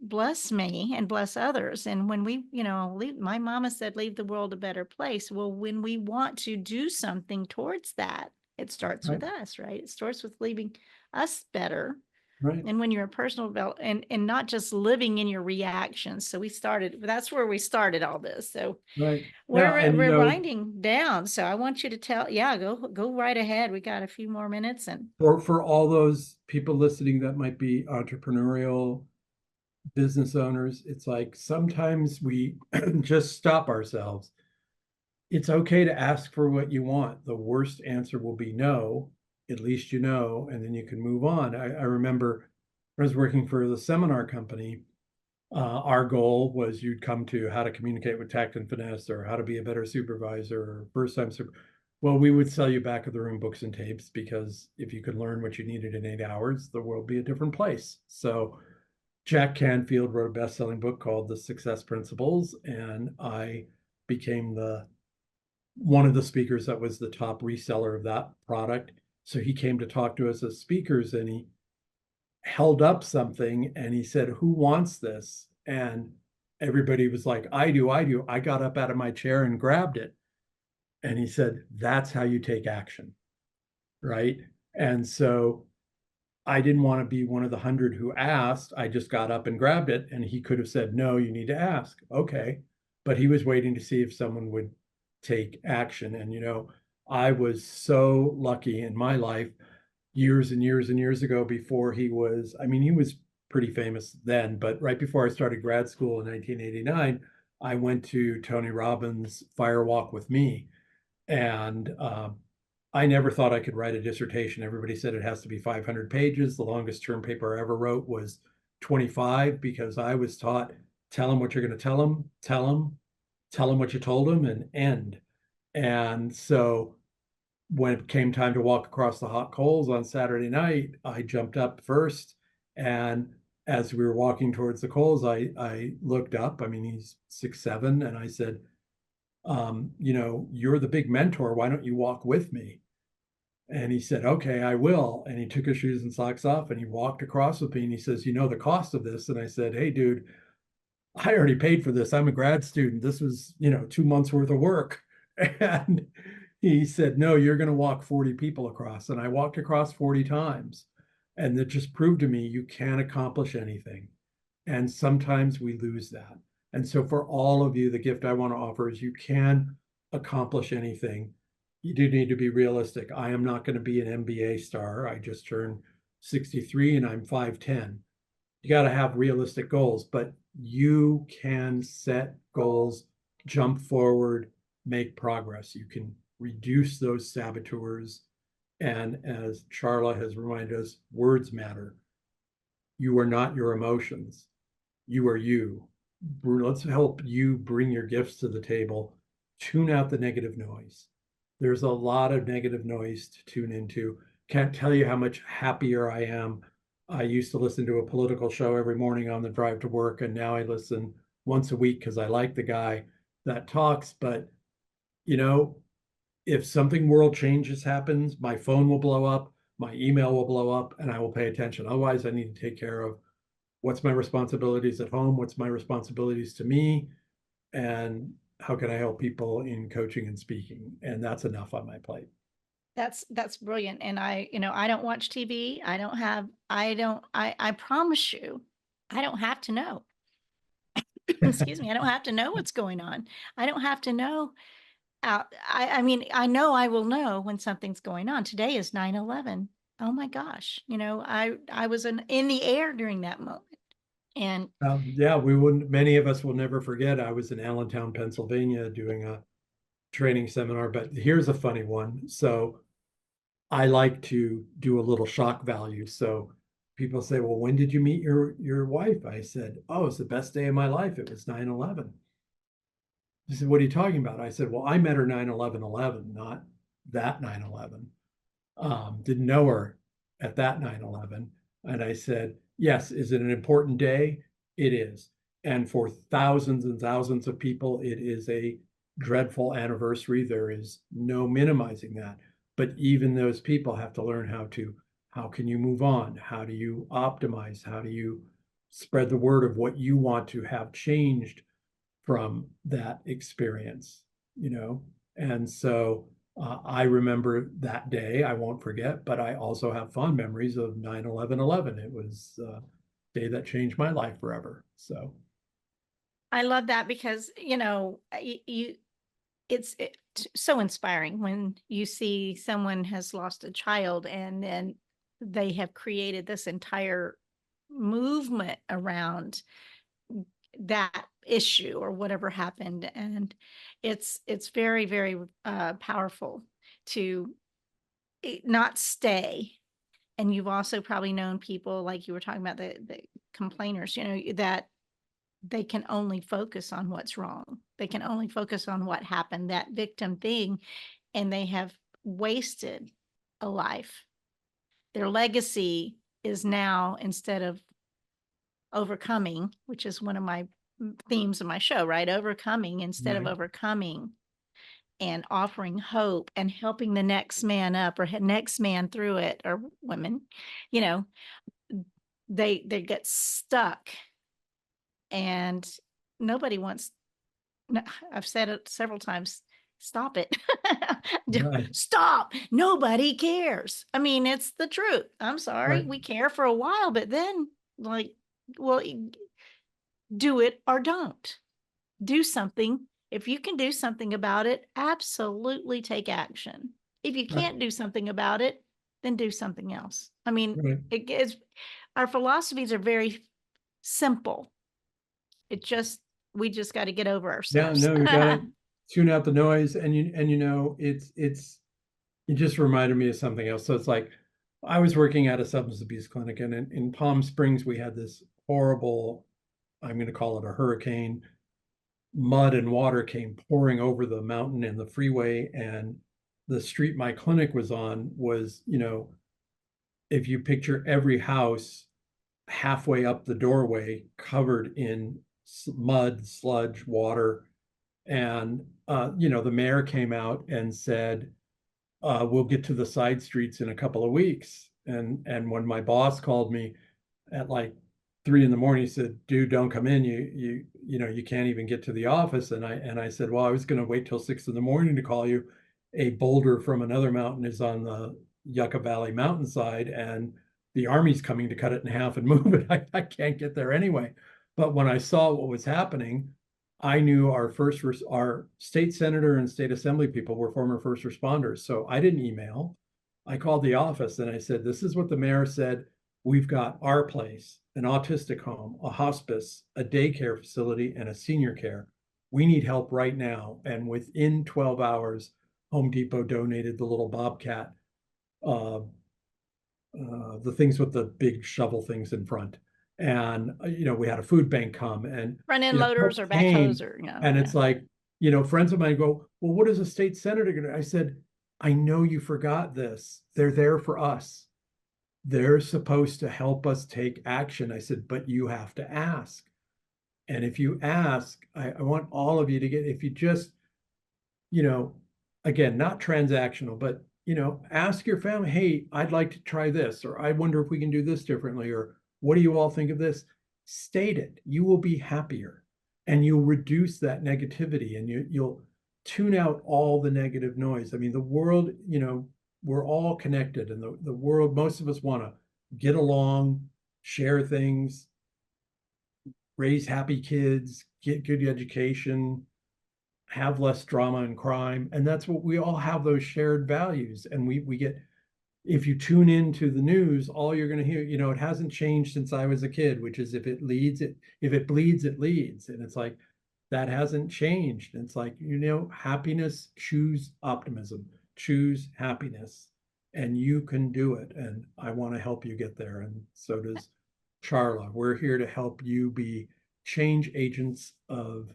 B: bless me and bless others. And when we, my mama said, leave the world a better place. Well, when we want to do something towards that, it starts with us, right? It starts with leaving us better.
C: Right.
B: And when you're a personal development and not just living in your reactions. So that's where we started all this. So
C: right.
B: we're winding down. So I want you to go right ahead. We got a few more minutes. And
C: for all those people listening that might be entrepreneurial business owners, it's like sometimes we just stop ourselves. It's okay to ask for what you want. The worst answer will be no. At least and then you can move on. I remember I was working for the seminar company. Our goal was you'd come to how to communicate with tact and finesse, or how to be a better supervisor, or first-time super. Well, we would sell you back of the room books and tapes, because if you could learn what you needed in 8 hours, the world would be a different place. So Jack Canfield wrote a best-selling book called The Success Principles, and I became one of the speakers that was the top reseller of that product. So he came to talk to us as speakers, and he held up something and he said, who wants this? And everybody was like, I do. I got up out of my chair and grabbed it. And he said, that's how you take action. Right. And so I didn't want to be one of the 100 who asked. I just got up and grabbed it. And he could have said, no, you need to ask. Okay. But he was waiting to see if someone would take action. And, I was so lucky in my life, years and years and years ago, before he was pretty famous then, but right before I started grad school in 1989, I went to Tony Robbins' Fire Walk with Me. And I never thought I could write a dissertation. Everybody said it has to be 500 pages. The longest term paper I ever wrote was 25, because I was taught, tell them what you're going to tell them, tell them what you told them, and end. And so when it came time to walk across the hot coals on Saturday night, I jumped up first. And as we were walking towards the coals, I looked up. He's 6'7", and I said, you're the big mentor. Why don't you walk with me? And he said, okay, I will. And he took his shoes and socks off and he walked across with me, and he says, the cost of this? And I said, hey, dude, I already paid for this. I'm a grad student. This was, 2 months worth of work. And he said, no, you're going to walk 40 people across. And I walked across 40 times. And that just proved to me you can't accomplish anything. And sometimes we lose that. And so for all of you, the gift I want to offer is you can accomplish anything. You do need to be realistic. I am not going to be an NBA star. I just turned 63 and I'm 5'10". You got to have realistic goals, but you can set goals, jump forward, make progress. You can reduce those saboteurs. And as Charla has reminded us, words matter. You are not your emotions. You are you. Let's help you bring your gifts to the table. Tune out the negative noise. There's a lot of negative noise to tune into. Can't tell you how much happier I am. I used to listen to a political show every morning on the drive to work, and now I listen once a week because I like the guy that talks. But, if something world changes happens, my phone will blow up, my email will blow up, and I will pay attention. Otherwise, I need to take care of what's my responsibilities at home? What's my responsibilities to me? And how can I help people in coaching and speaking? And that's enough on my plate.
B: That's brilliant. And I don't watch TV. I promise you, I don't have to know. Excuse me. I don't have to know what's going on. I don't have to know. I mean, I know I will know when something's going on. Today is 9/11. Oh my gosh. I was in the air during that moment. And
C: Yeah, many of us will never forget. I was in Allentown, Pennsylvania doing a training seminar, but here's a funny one. So I like to do a little shock value. So people say, well, when did you meet your wife? I said, oh, it's the best day of my life. It was 9/11. He said, what are you talking about? I said, well, I met her 9/11/11, not that 9/11. Didn't know her at that 9/11. And I said, yes, is it an important day? It is. And for thousands and thousands of people, it is a dreadful anniversary. There is no minimizing that. But even those people have to learn how can you move on? How do you optimize? How do you spread the word of what you want to have changed from that experience, And so I remember that day, I won't forget, but I also have fond memories of 9/11/11. It was a day that changed my life forever. So
B: I love that because, it's so inspiring when you see someone has lost a child and then they have created this entire movement around that issue or whatever happened. And it's very, very powerful to not stay. And you've also probably known people, like you were talking about, the complainers, that they can only focus on what's wrong. They can only focus on what happened, that victim thing, and they have wasted a life. Their legacy is now, instead of overcoming, which is one of my themes of my show, right? Overcoming, instead of
C: right.
B: overcoming and offering hope and helping the next man up or next man through it, or women, they get stuck, and nobody wants. I've said it several times. Stop it.
C: Right.
B: Stop. Nobody cares. I mean, it's the truth. I'm sorry.
C: Right.
B: We care for a while, but then, well, do it or don't. Do something. If you can do something about it, absolutely take action. If you
C: Right.
B: can't do something about it, then do something else. I mean,
C: Right.
B: our philosophies are very simple. We just got to get over
C: Yeah,
B: ourselves.
C: no, you gotta tune out the noise, and it just reminded me of something else. So it's like I was working at a substance abuse clinic, and in Palm Springs we had this horrible, I'm going to call it a hurricane. Mud and water came pouring over the mountain and the freeway, and the street my clinic was on was, if you picture every house halfway up the doorway covered in mud, sludge, water. And, the mayor came out and said, we'll get to the side streets in a couple of weeks. And when my boss called me at like 3 a.m, he said, dude, don't come in. You can't even get to the office. And I said, well, I was going to wait till 6 a.m. to call you. A boulder from another mountain is on the Yucca Valley mountainside, and the Army's coming to cut it in half and move it. I can't get there anyway. But when I saw what was happening, I knew our state senator and state assembly people were former first responders. So I didn't email. I called the office and I said, this is what the mayor said. We've got our place, an autistic home, a hospice, a daycare facility, and a senior care. We need help right now. And within 12 hours, Home Depot donated the little Bobcat, the things with the big shovel things in front. And, we had a food bank come, and
B: front end loaders or backhoes, or,
C: and it's like, friends of mine go, well, what is a state senator going to? I said, I know you forgot this. They're there for us. They're supposed to help us take action. I said, but you have to ask. And if you ask, I want all of you to if you just, again, not transactional, but, ask your family, hey, I'd like to try this, or I wonder if we can do this differently, or what do you all think of this? state it. You will be happier, and you'll reduce that negativity, and you'll tune out all the negative noise. I mean, the world, we're all connected, and the world, most of us want to get along, share things, raise happy kids, get good education, have less drama and crime. And that's what we all have, those shared values. And we get, if you tune into the news, all you're going to hear, it hasn't changed since I was a kid, which is if it bleeds, it leads. And it's like, that hasn't changed. And it's like, happiness, choose optimism, choose happiness, and you can do it. And I want to help you get there. And so does Charla. We're here to help you be change agents of,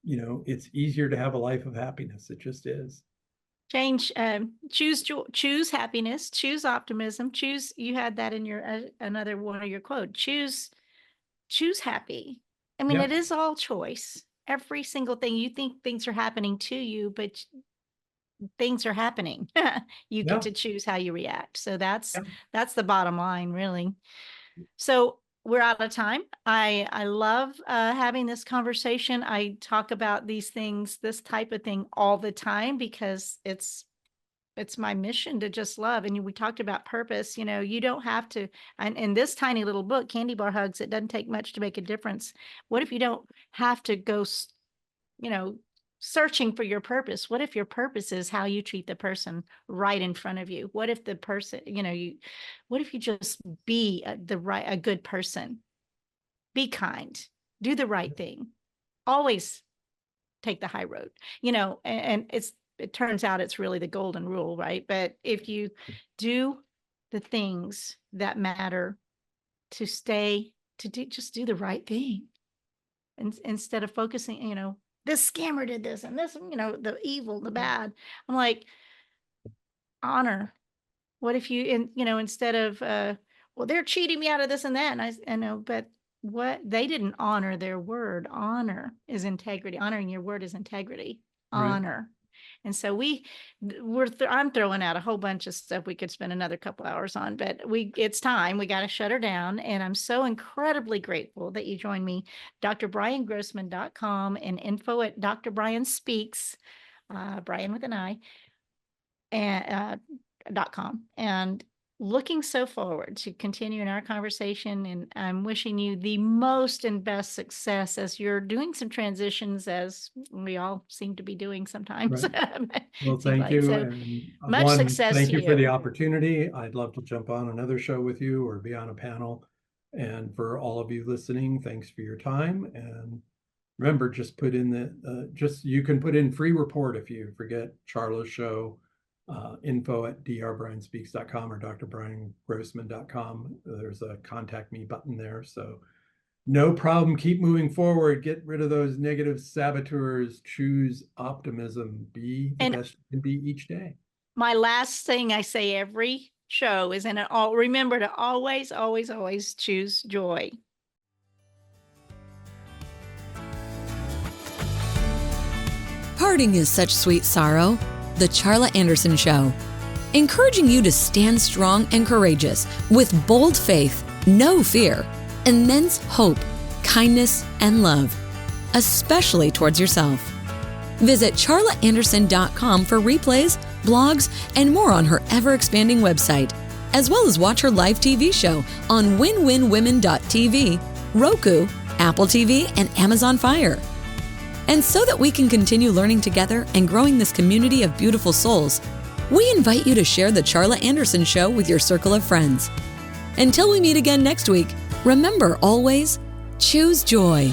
C: it's easier to have a life of happiness. It just is.
B: Change, choose happiness, choose optimism, you had that in your, another one of your quotes, choose happy. I mean, It is all choice. Every single thing you think things are happening to you, but things are happening. You get to choose how you react. So that's the bottom line, really. So we're out of time. I love having this conversation. I talk about these things, this type of thing all the time, because it's my mission to just love. And we talked about purpose. You don't have to, and in this tiny little book, Candy Bar Hugs, it doesn't take much to make a difference. What if you don't have to go, searching for your purpose? What if your purpose is how you treat the person right in front of you? What if the person, what if you just be a good person? Be kind, do the right thing, always take the high road, and it turns out it's really the golden rule, right? But if you do the things that matter, just do the right thing. And instead of focusing, this scammer did this and this, the evil, the bad. I'm like, honor. What if you, instead of, well, they're cheating me out of this and that. And I know, but what they didn't honor their word. Honor is integrity. Honoring your word is integrity. Honor. Right. And so I'm throwing out a whole bunch of stuff we could spend another couple hours on, but it's time. We got to shut her down. And I'm so incredibly grateful that you joined me. drbriangrossman.com and info@drbrianspeaks, Brian with an I, and .com. And looking so forward to continuing our conversation, and I'm wishing you the most and best success as you're doing some transitions, as we all seem to be doing sometimes. Right.
C: Well, thank you.
B: So
C: and
B: much success.
C: Thank you for the opportunity. I'd love to jump on another show with you or be on a panel. And for all of you listening, thanks for your time. And remember, just put in you can put in free report if you forget Charla's show. info@drbrianspeaks.com or drbriangrossman.com. There's a contact me button there. So no problem. Keep moving forward. Get rid of those negative saboteurs. Choose optimism. Be the best you can be each day.
B: My last thing I say every show is, remember to always, always, always choose joy.
A: Parting is such sweet sorrow. The Charla Anderson Show, encouraging you to stand strong and courageous with bold faith, no fear, immense hope, kindness, and love, especially towards yourself. Visit CharlaAnderson.com for replays, blogs, and more on her ever-expanding website, as well as watch her live TV show on WinWinWomen.tv, Roku, Apple TV, and Amazon Fire. And so that we can continue learning together and growing this community of beautiful souls, we invite you to share the Charla Anderson Show with your circle of friends. Until we meet again next week, remember always, choose joy.